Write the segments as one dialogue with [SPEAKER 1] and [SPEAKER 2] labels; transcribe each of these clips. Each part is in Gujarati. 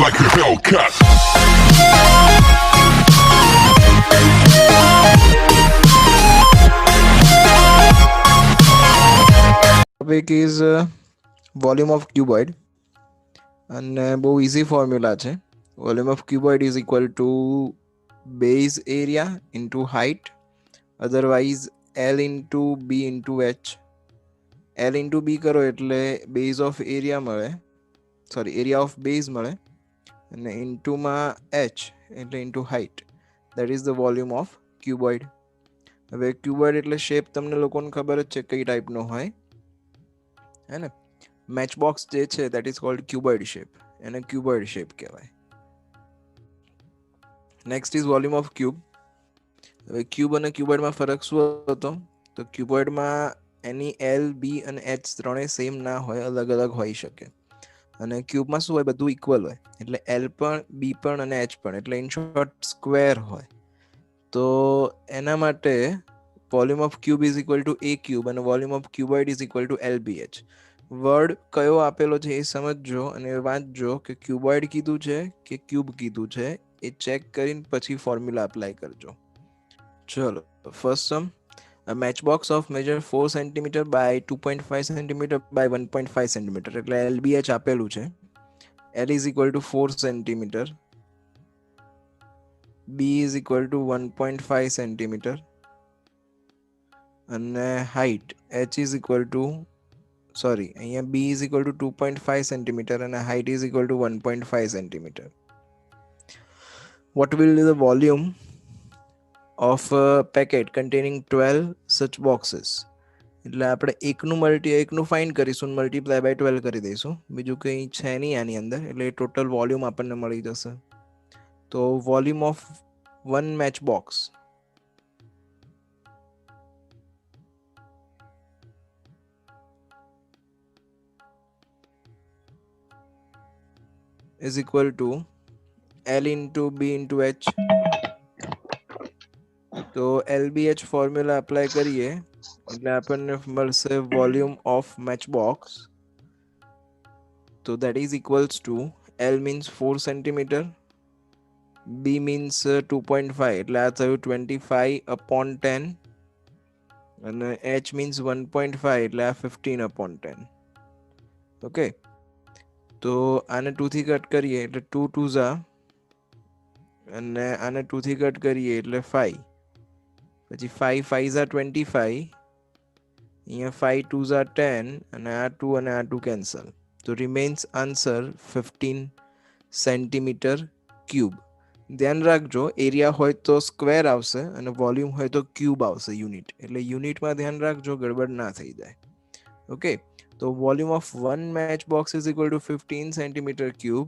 [SPEAKER 1] like a Hellcat.
[SPEAKER 2] Topic is volume of cuboid અને બહુ ઇઝી ફોર્મ્યુલા છે. Volume of cuboid is equal to base area into height, otherwise L into B into H. L into B કરો એટલે બેઝ ઓફ એરિયા મળે, સોરી એરિયા ઓફ બેઝ મળે, અને ઇન્ટુમાં એચ એટલે into height. That is the volume of cuboid. હવે ક્યુબોઇડ એટલે શેપ તમને લોકોને ખબર જ છે કઈ ટાઈપનો હોય, હે ને? મેચબોક્સ જે છે that is called cuboid shape, એને ક્યુબોઇડ શેપ કહેવાય. Next is volume of cube. હવે ક્યુબ અને ક્યુબોઇડમાં ફરક શું હતો? તો ક્યુબોઇડમાં એની એલ, બી અને એચ ત્રણેય સેમ ના હોય, અલગ અલગ હોઈ શકે. અને ક્યુબમાં શું હોય? બધું ઇક્વલ હોય, એટલે એલ પણ, બી પણ અને એચ પણ, એટલે ઇન શોર્ટ સ્ક્વેર હોય. તો એના માટે volume of cube is equal to a cube અને volume of cuboid is equal to L B H. Word કયો આપેલો છે એ સમજજો અને વાંચજો કે ક્યુબોઇડ કીધું છે કે ક્યુબ કીધું છે, એ ચેક કરીને પછી ફોર્મ્યુલા અપ્લાય કરજો. ચલો, first sum. A matchbox of measure 4 cm by 2.5 cm by 1.5 cm, એટલે LBH આપેલું છે. L is equal to 4 cm, B is equal to 1.5 cm, અને height H is equal to, sorry, અહીંયા B is equal to 2.5 cm and height is equal to 1.5 cm. What will be the volume of a packet containing 12 such boxes? એટલે આપણે એકનું ફાઇન્ડ કરીશું, મલ્ટીપ્લાય બાય 12 કરી દઈશું. બીજું કંઈ છે નહીં આની અંદર, એટલે ટોટલ વોલ્યુમ આપણને મળી જશે. તો volume of one match box is equal to L into B into H. તો LBH ફોર્મ્યુલા અપ્લાય કરીએ એટલે આપણને મળશે વોલ્યુમ ઓફ મેચ બોક્સ. તો that is equals to L means 4 centimeter, B means 2.5 એટલે આ થયું 25/10, અને H means 1.5 એટલે આ 15/10. ઓકે, તો આને 2 થી કટ કરીએ એટલે 2 2 ઝા, અને આને 2 થી કટ કરીએ એટલે 5, પછી 5 5 ઝા 25, અહીંયા 5 2 ઝા 10, અને આ 2 અને આ 2 કેન્સલ. તો રિમેન્સ આન્સર 15 સેન્ટીમીટર ક્યુબ. ધ્યાન રાખજો, એરિયા હોય તો સ્ક્વેર આવશે અને વોલ્યુમ હોય તો ક્યુબ આવશે, યુનિટ. એટલે યુનિટમાં ધ્યાન રાખજો, ગડબડ ના થઈ જાય. ઓકે, તો volume of one match box is equal to 15 centimetre cube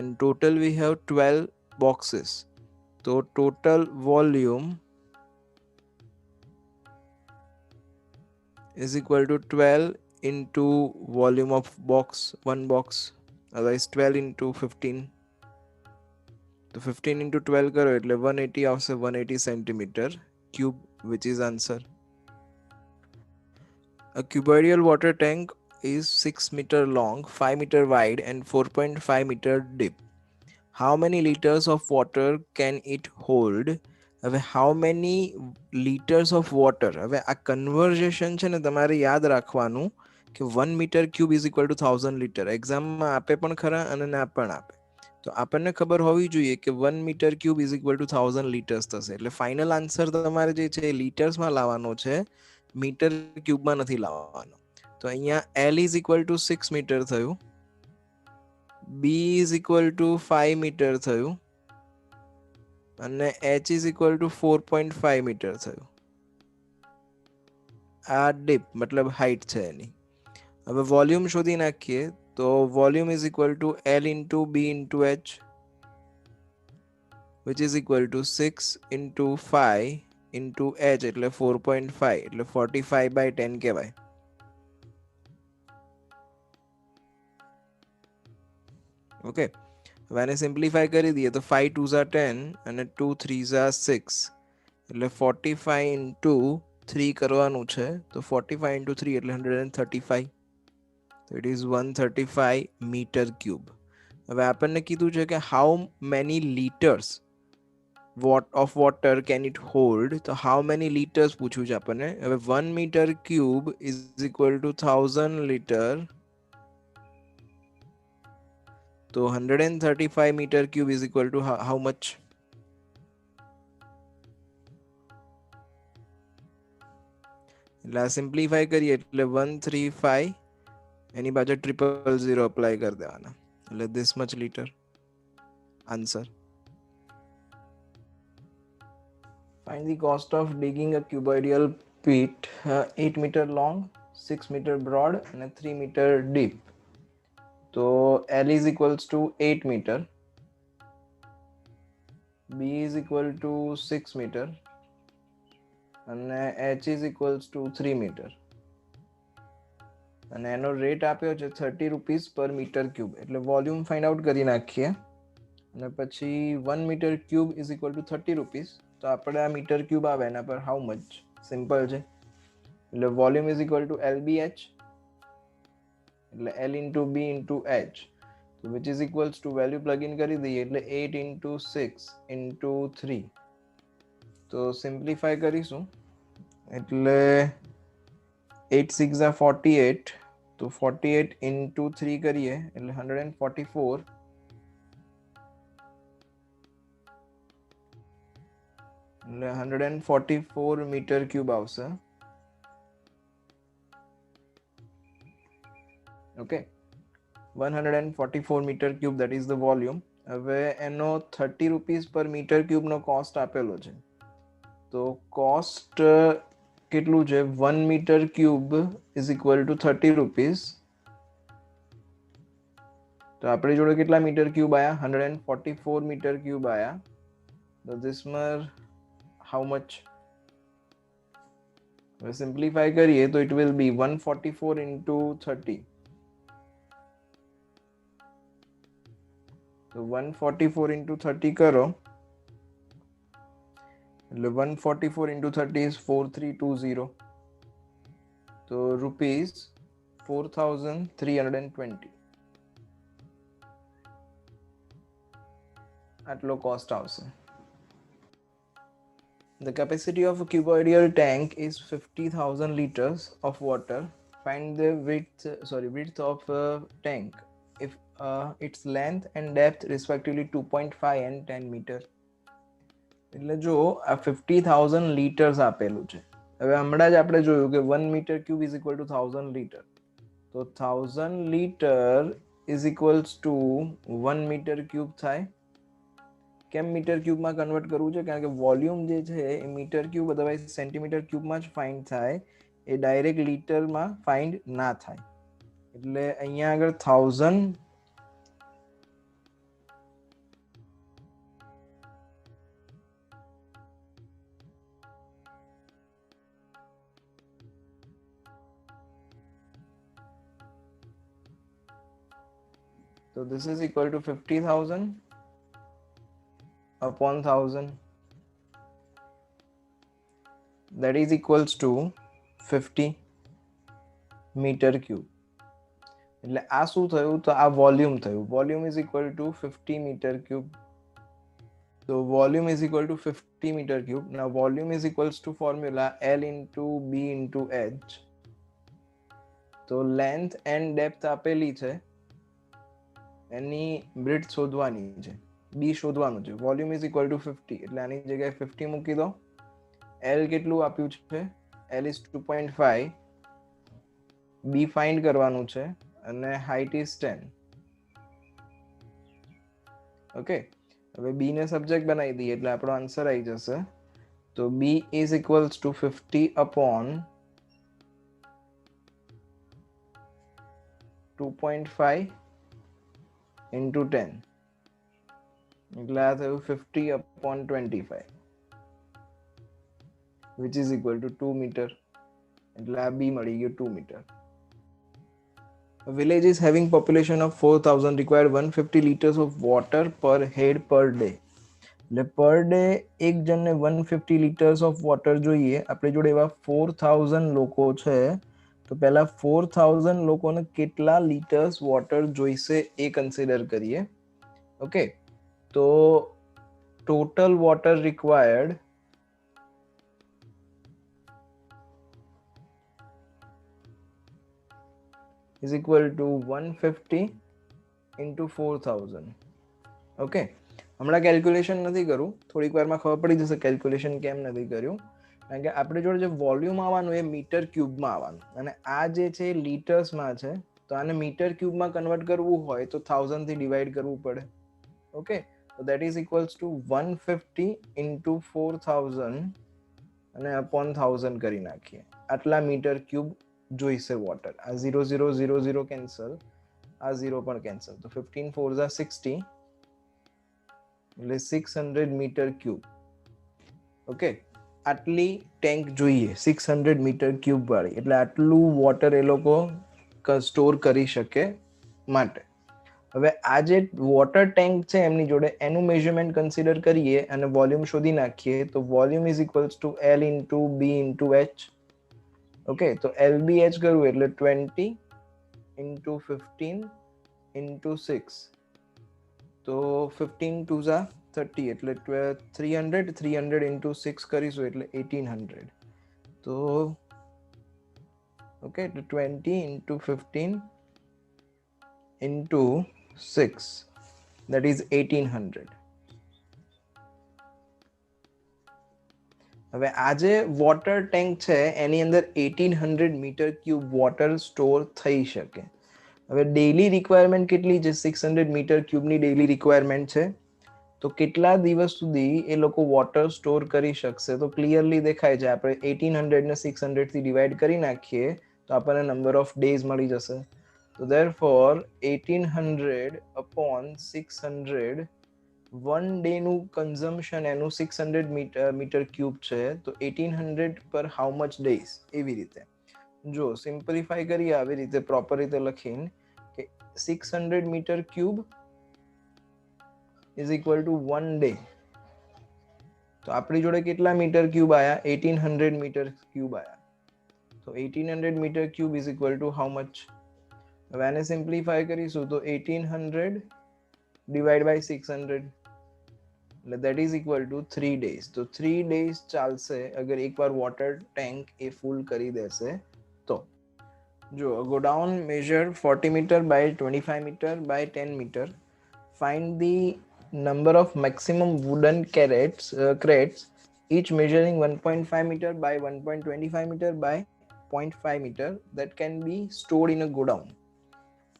[SPEAKER 2] and total we have 12 boxes. તો total volume is equal to 12 into volume of box, one box, otherwise 12 into 15. तो 15 into 12 करो એટલે 180 આવશે, 180 centimeter cube, which is answer. A cuboidal water tank is 6 meter long, 5 meter wide and 4.5 meter deep. How many liters of water can it hold? હવે how many liters of water, હવે આ કન્વર્ઝેશન છે ને તમારે યાદ રાખવાનું કે 1 metre cube is equal to 1000 litre. એક્ઝામમાં આપે પણ ખરા અને ના પણ આપે. તો આપણને ખબર હોવી જોઈએ કે 1 metre cube is equal to 1000 litres થશે. એટલે ફાઇનલ આન્સર તમારે જે છે એ લીટર્સમાં લાવવાનો છે, મીટર ક્યુબમાં નથી લાવવાનો. તો અહીંયા L is equal to 6 metre થયું, B is equal to 5 metre થયું, અને H is equal to 4.5 metre થયું. આ ડીપ મતલબ હાઇટ છે એની. હવે વોલ્યુમ શોધી નાખીએ તો volume is equal two L into B into H, which is equal to 6 into 5 into H એટલે 4.5 એટલે 45/10 કહેવાય. ઓકે, હવે આને સિમ્પ્લિફાય કરી દઈએ તો 5 2 ઝા 10 અને 2 3 ઝા 6 એટલે 45 into 3 કરવાનું છે. તો 45 into 3 એટલે 135. So it is 135 meter cube. હવે આપણને કીધું છે કે how many litres of water can it hold, તો how many liters પૂછ્યું છે આપણને. હવે 1 meter cube is equal to 1000 liter, તો 135 meter cube is equal to how much? એટલે આ સિમ્પ્લિફાય કરીએ એટલે 135 એની બાજુ 000 અપ્લાય કરી દેવાના એટલે this much liter answer. Find the cost of digging a cuboidal pit 8 meter long, 6 meter broad and 3 meter deep. So L is equals to 8 meter, B is equal to 6 meter and H is equals to 3 meter. અને એનો રેટ આપ્યો છે 30 રૂપીસ પર મીટર ક્યુબ. એટલે વોલ્યુમ ફાઇન્ડ આઉટ કરી નાખીએ અને પછી 1 metre cube is equal to 30 rupees. તો આપણે આ મીટર ક્યુબ આવે એના પર હાઉ મચ સિમ્પલ છે. એટલે volume is equal two LBH એટલે L into B into H, તો which is equals two value plug in કરી દઈએ એટલે 8 ઇન્ટુ 6 ઇન્ટુ 3. તો સિમ્પ્લિફાય કરીશું એટલે 8 6 are 48, તો 48 into 3 કરીએ એટલે 144 એટલે 144 મીટર ક્યુબ આવશે. Okay, 144 metre cube that is the volume. હવે એનો 30 રૂપીસ પર મીટર ક્યુબ નો કોસ્ટ આપેલો છે. તો કોસ્ટ કેટલું છે 1 metre cube is equal to 30 rupees. તો આપણી જોડે કેટલા મીટર ક્યુબ આયા 144 મીટર ક્યુબ આયા. તો this much how much? Simplify કરીએ તો it will be 144 into 30. તો 144 into 30 કરો એટલે 144 into 30 is 4320, તો રૂપીસ 4320 આટલો કોસ્ટ આવશે. The capacity of a cuboidal tank is 50,000 liters of water. Find the width of a tank if its length and depth respectively 2.5 and 10 meter. એટલે જો આ 50,000 લીટર્સ આપેલું છે. હવે હમણાં જ આપણે જોયું કે 1 metre cube is equal to 1000 litre. તો 1000 litre is equals to 1 metre cube થાય. કેમ મીટર ક્યુબમાં કન્વર્ટ કરવું છે? કારણ કે વોલ્યુમ જે છે એ મીટર ક્યુબ અધરવાઇઝ સેન્ટીમીટર ક્યુબમાં જ ફાઇન્ડ થાય, એ ડાયરેક્ટ લીટરમાં ફાઇન્ડ ના થાય. એટલે અહીંયા આગળ 1000 so this is equal to 50,000 upon 1000, that is equals to 50 metre cube. એટલે આ શું થયું? તો આ વોલ્યુમ થયું. Volume is equal to 50 metre cube. તો volume is equal to 50 metre cube. now volume is equals to formula L into B into H. તો લેન્થ એન્ડ ડેપ્થ આપેલી છે, એની બ્રેડથ શોધવાની છે, બી શોધવાનું છે. વોલ્યુમ ઇઝ ઇક્વલ ટુ 50 એટલે આની જગ્યાએ 50 મૂકી દો. L કેટલું આપ્યું છે? L is 2.5, B ફાઇન્ડ કરવાનું છે અને હાઇટ ઇઝ 10. ઓકે, હવે B ને સબ્જેક્ટ બનાવી દઈએ એટલે આપણો આન્સર આવી જશે. તો B is equals to 50 upon 2.5 into 10 એટલે આ થયું 50 upon 25 which is equal to 2 meter. એટલે આ B મળી ગયો 2 meter. A village is having population of 4000 required 150 liters of water per head per day. એટલે પર ડે એક જણને 150 liters of water જોઈએ. આપણી જોડે એવા 4000 લોકો છે, તો પહેલા 4000 લોકોને કેટલા લીટર્સ વોટર જોઈશે એ કન્સિડર કરીએ. ઓકે, તો total water required is equal to 150 into 4000. Okay, હમણાં કેલ્ક્યુલેશન નથી કરું, થોડીક વારમાં ખબર પડી જશે કેલ્ક્યુલેશન કેમ નથી કર્યું, કારણ કે આપણે જોડે જે વોલ્યુમ આવવાનું એ મીટર ક્યુબમાં આવવાનું, અને આ જે છે લીટર્સમાં છે, તો આને મીટર ક્યુબમાં કન્વર્ટ કરવું હોય તો 1000 થી ડિવાઈડ કરવું પડે. Okay, so that is equals to 150 into 4000 અને upon 1000 કરી નાખીએ, આટલા મીટર ક્યુબ જોઈશે વોટર. આ 0000 કેન્સલ, આ 0 પણ કેન્સલ, તો 15 4 60 એટલે 600 મીટર ક્યુબ. ઓકે, આટલી ટેન્ક જોઈએ 600 મીટર ક્યુબ વાળી, એટલે આટલું વોટર એ લોકો સ્ટોર કરી શકે માટે. હવે આ જે વોટર ટેન્ક છે એમની જોડે એનું મેઝરમેન્ટ કન્સિડર કરીએ અને વોલ્યુમ શોધી નાખીએ, તો volume is equals two L into B into H. Okay, તો LBH કરવું એટલે 20 ઇન્ટુ 15 ઇન્ટુ 6, તો 15 2 30 એટલે 300, 300 ઇન્ટુ 6 કરીશું એટલે 1800. તો ઓકે, તો 20 ઇન્ટુ 15 ઇન્ટુ 6, that is 1800. હવે આ જે વોટર ટેન્ક છે એની અંદર 1800 મીટર ક્યુબ વોટર સ્ટોર થઈ શકે. હવે ડેઈલી રિક્વાયરમેન્ટ કેટલી છે? 600 મીટર ક્યુબની ડેઈલી રિક્વાયરમેન્ટ છે, તો કેટલા દિવસ સુધી એ લોકો વોટર સ્ટોર કરી શકશે? તો ક્લિયરલી દેખાય છે, આપણે 1800 ને 600 થી ડિવાઈડ કરી નાખીએ તો આપણને નંબર ઓફ ડેઝ મળી જશે. તો therefore 1800 upon 600, વન ડેનું કન્ઝમ્પશન એનું 600 મીટર ક્યુબ છે, તો 1800 પર હાઉ મચ ડેઝ? એવી રીતે જો સિમ્પલિફાઈ કરીએ આવી રીતે પ્રોપર રીતે લખીને કે 600 metre cube is equal to 1 day. તો આપણી જોડે કેટલા મીટર ક્યુબ આયા? 1800 મીટર ક્યુબ આયા. તો 1800 metre cube is equal to how much? હવે આને સિમ્પ્લિફાઈ કરીશું તો 1800 ડિવાઈડ બાય 600, એટલે that is equal to 3 days. તો 3 days ચાલશે અગર એકવાર વોટર ટેન્ક એ ફૂલ કરી દેશે તો. જો go down, measure 40 meter by 25 meter by 10 meter, find the number of maximum wooden crates each measuring 1.5 meter by 1.25 meter by 0.5 meter that can be stored in a godown.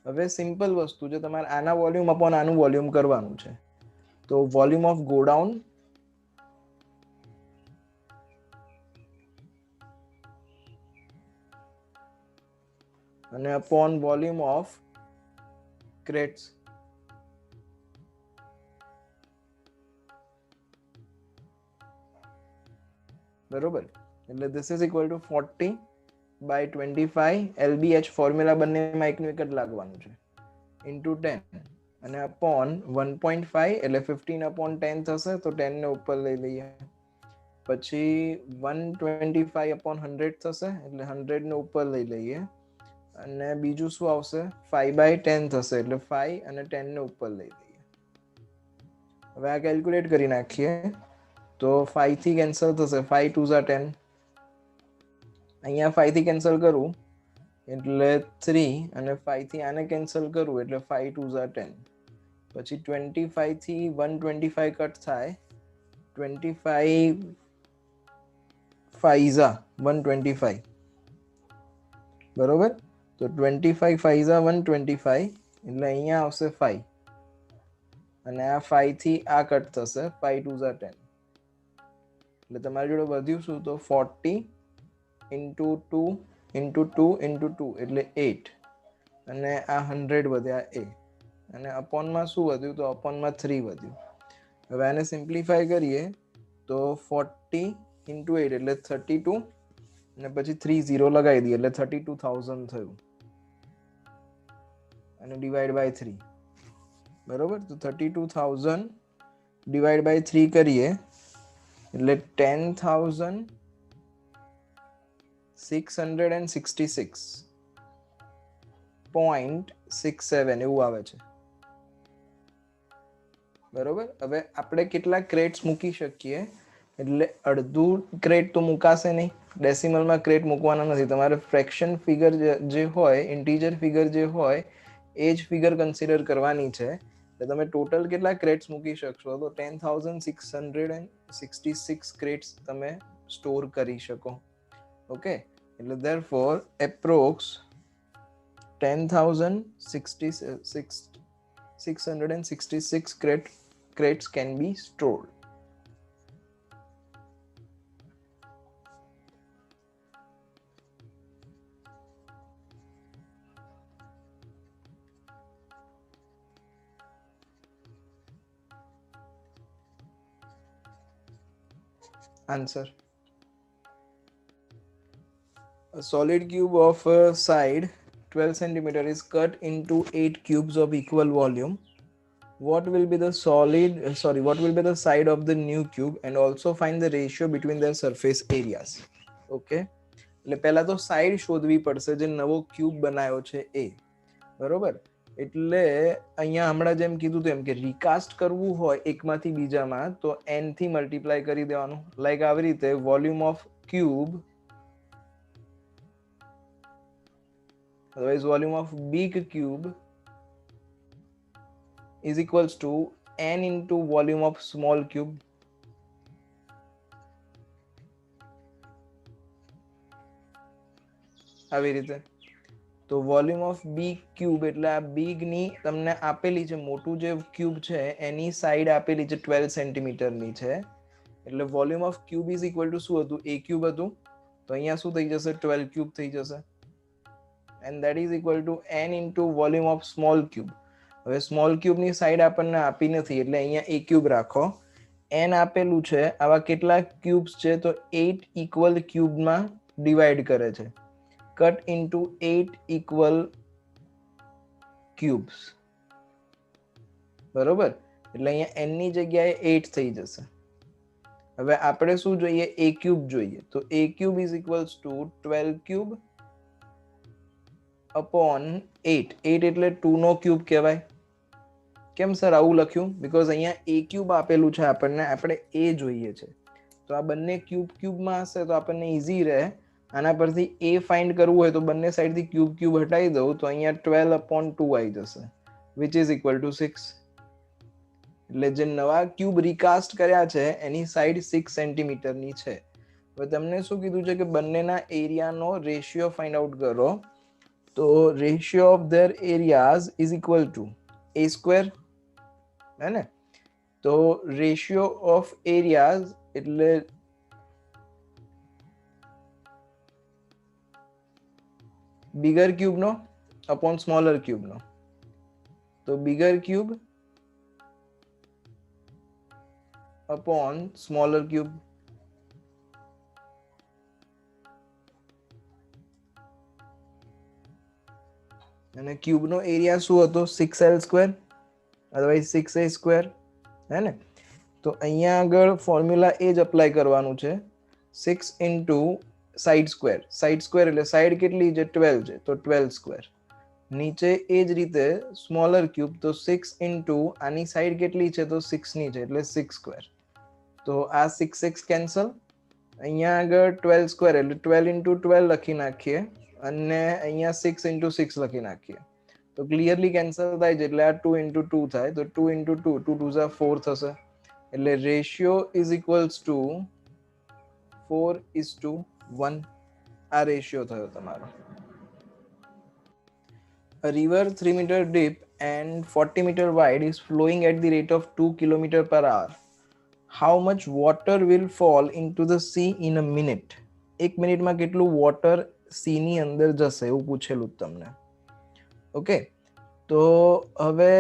[SPEAKER 2] હવે સિમ્પલ વસ્તુ છે, તમારે આના વોલ્યુમ અપોન આનું વોલ્યુમ કરવાનું છે. તો વોલ્યુમ ઓફ ગોડાઉન અને અપોન વોલ્યુમ ઓફ ક્રેટ્સ. બરોબર, એટલે this is equal to 40 by 25 LBH formula બંનેમાં એકનું એક જ લાગવાનું છે into 10 અને upon 1.5 એટલે 15 upon 10 થશે, તો 10 ને ઉપર લઈ લઈએ. પછી 125 upon 100 થશે એટલે 100 ને ઉપર લઈ લઈએ, અને બીજું શું આવશે? 5 by 10 થશે એટલે 5 અને 10 ને ઉપર લઈ લઈએ. હવે આ કેલ્ક્યુલેટ કરી નાખીએ તો 5 થી કેન્સલ થશે, 5 2 10, અહીંયા 5 થી કેન્સલ કરું એટલે 3 અને 5 થી આને કેન્સલ કરું એટલે 5 2 10, પછી 25 થી 125 કટ થાય, 25 5 125, બરોબર. તો 25 5 125 એટલે અહીંયા આવશે 5, અને આ 5 થી આ કટ થશે, 5 2 10, એટલે તમારી જોડે વધ્યું શું? તો 40 into 2 into 2 into 2 એટલે 8, અને આ 100 વધ્યા a, અને અપોનમાં શું વધ્યું? તો અપોનમાં 3 વધ્યું. હવે આને સિમ્પ્લિફાઈ કરીએ તો 40 into 8 એટલે 32, અને પછી 3 0 લગાવી દઈએ એટલે 32,000 થયું, અને ડિવાઈડ બાય 3, બરોબર. તો 32,000 ડિવાઈડ બાય 3 કરીએ એટલે 10,666.67 એવું આવે છે. બરોબર. હવે આપણે કેટલા ક્રેટ્સ મૂકી શકીએ, એટલે અડધું ક્રેટ તો મુકાશે નહીં, ડેસિમલમાં ક્રેટ મૂકવાના નથી. તમારે ફ્રેક્શન ફિગર જે હોય, ઇન્ટીજર ફિગર જે હોય એ જ ફિગર કન્સિડર કરવાની છે. એટલે તમે ટોટલ કેટલા ક્રેટ્સ મૂકી શકશો, તો 10,666 ક્રેટ્સ તમે સ્ટોર કરી શકો. ઓકે, એટલે therefore approx 10,666 crates can be stored. Answer. A solid cube of side 12 centimeter is cut into 8 cubes of equal volume. What will be the what will be the side of the new cube, and also find the ratio between their surface areas. Okay, એટલે પહેલા તો સાઈડ શોધવી પડશે જે નવો ક્યુબ બનાવ્યો છે એ. બરોબર, એટલે અહીંયા હમણાં જેમ કીધું તેમ કે રિકાસ્ટ કરવું હોય એકમાંથી બીજામાં તો n થી મલ્ટીપ્લાય કરી દેવાનું. લાઈક આવી રીતે volume of cube otherwise volume of big cube is equals to n into volume of small cube. આવી રીતે તો વોલ્યુમ ઓફ બિગ ક્યુબ એટલે આ બિગ ની તમને આપેલી છે, મોટું જે ક્યુબ છે એની સાઈડ આપેલી છે 12 સેન્ટીમીટરની છે. એટલે volume of cube is equal two શું હતું, a ક્યુબ હતું, તો અહીંયા શું થઈ જશે, 12 ક્યુબ થઈ જશે. and that is equal to n into volume of small cube. હવે સ્મોલ ક્યુબની સાઈડ આપણને આપી નથી એટલે અહીંયા a ક્યુબ રાખો. n આપેલું છે, આવા કેટલા ક્યુબ્સ છે તો 8 ઇક્વલ ક્યુબમાં ડિવાઈડ કરે છે. Cut into 8 equal cubes. બરોબર, એટલે અહીંયા n ની જગ્યાએ 8 થઈ જશે. હવે આપણે શું જોઈએ, a ક્યુબ જોઈએ, તો a cube is equals two 12 cube upon 8. 8 એટલે 2 નો ક્યુબ કહેવાય. કેમ સર આવું લખ્યું, બીકોઝ અહીંયા a ક્યુબ આપેલું છે આપણને, આપણે a જોઈએ છે, તો આ બંને ક્યુબ ક્યુબમાં હશે તો આપણને ઈઝી રહે. આના પરથી a ફાઇન્ડ કરવું હોય તો બંને સાઈડથી ક્યુબ ક્યુબ હટાવી દઉં તો અહીંયા 12/2 આવી જશે, વિચ ઇઝ ઇક્વલ ટુ 6. એટલે જે નવા ક્યુબ રિકાસ્ટ કર્યા છે એની સાઈડ 6 સેન્ટીમીટરની છે. હવે તમને શું કીધું છે કે બંનેના એરિયાનો રેશિયો ફાઇન્ડ આઉટ કરો. તો ratio of their areas is equal two a square, હે ને? તો રેશિયો ઓફ એરિયાઝ એટલે bigger cube નો upon smaller cube નો. તો bigger cube upon smaller cube. અને ક્યુબ નો એરિયા શું હતો, 6l square, otherwise 6a square, હે ને? તો અહીંયા આગળ ફોર્મ્યુલા એ જ અપ્લાય કરવાનું છે, 6 into side square. Side square એટલે સાઈડ કેટલી છે, 12 છે, તો 12 સ્ક્વેર. નીચે એ જ રીતે સ્મોલર ક્યુબ, તો 6 ઇન્ટુ આની સાઈડ કેટલી છે તો 6 ની છે એટલે 6 સ્ક્વેર. તો આ 6 કેન્સલ. અહીંયા આગળ 12 સ્ક્વેર એટલે 12 ઇન્ટુ 12 લખી નાખીએ અને અહીંયા 6 ઇન્ટુ 6 લખી નાખીએ તો ક્લિયરલી કેન્સલ થાય છે, એટલે આ 2 ઇન્ટુ 2 થાય, તો 2 ઇન્ટુ 2, 2 2 4 થશે. એટલે રેશિયો ઇઝ ઇક્વલ્સ ટુ 4:1. આ રેશિયો થયો તમારો. A river 3 meter deep and 40 meter wide is flowing at the rate of 2 kilometer per hour. How much water will fall into the sea in a minute? 1 મિનિટમાં કેટલું વોટર સી ની અંદર જશે એવું પૂછેલું તમને. ઓકે, તો હવે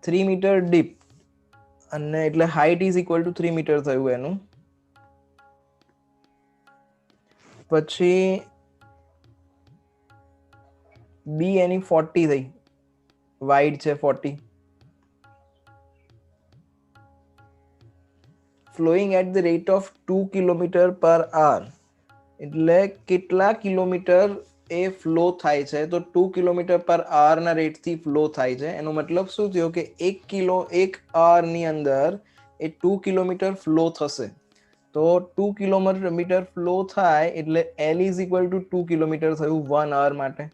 [SPEAKER 2] 3 મીટર ડીપ અને એટલે height is equal to 3 metre થયું એનું. પછી બી એની 40 થઈ, વાઇડ છે 40. Flowing at the rate of 2 kilometre per hour એટલે કેટલા કિલોમીટર એ ફ્લો થાય છે તો 2 કિલોમીટર પર આર ના રેટ થી ફ્લો થાય છે. એનો મતલબ શું થયો કે 1 આર ની અંદર એ 2 કિલોમીટર ફ્લો થશે. તો 2 કિલોમીટર ફ્લો થાય એટલે L is equal two 2 kilometre થયું 1 આર માટે.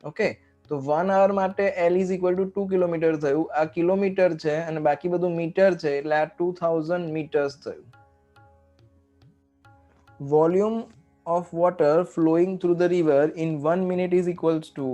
[SPEAKER 2] ઓકે, તો 1 આર માટે L is equal two 2 kilometre થયું. આ કિલોમીટર છે અને બાકી બધું મીટર છે એટલે આ 2000 મીટર્સ થયું. Volume of water flowing through the river in 1 minute is equals to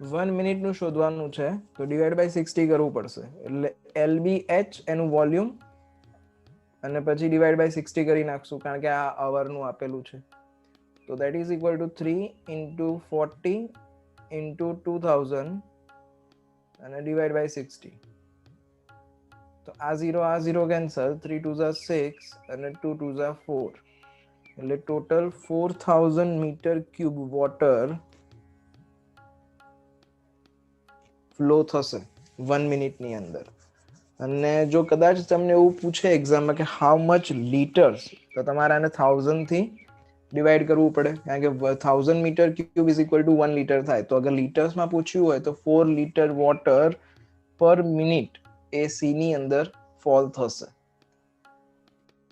[SPEAKER 2] 1 minute નું શોધવાનું છે તો ડિવાઇડ બાય 60 કરવું પડશે એટલે LBH એનું વોલ્યુમ અને પછી ડિવાઇડ બાય 60 કરી નાખશું કારણ કે આ અવર નું આપેલું છે. તો that is equal to 3 into 40 into 2000 અને ડિવાઇડ બાય 60. તો આ 0 કેન્સલ, 3 2 6 અને 2 2 4 એટલે total 4000 metre cube water flow થશે 1 મિનિટની અંદર. અને જો કદાચ તમને એવું પૂછે એક્ઝામમાં કે હાઉ મચ લીટર્સ, તો તમારે આને 1000 થી ડિવાઈડ કરવું પડે કારણ કે 1000 metre cube is equal to 1 litre થાય. તો અગર લીટર્સમાં પૂછ્યું હોય તો 4 લીટર વોટર પર મિનિટ એ સી ની અંદર ફોલ થશે.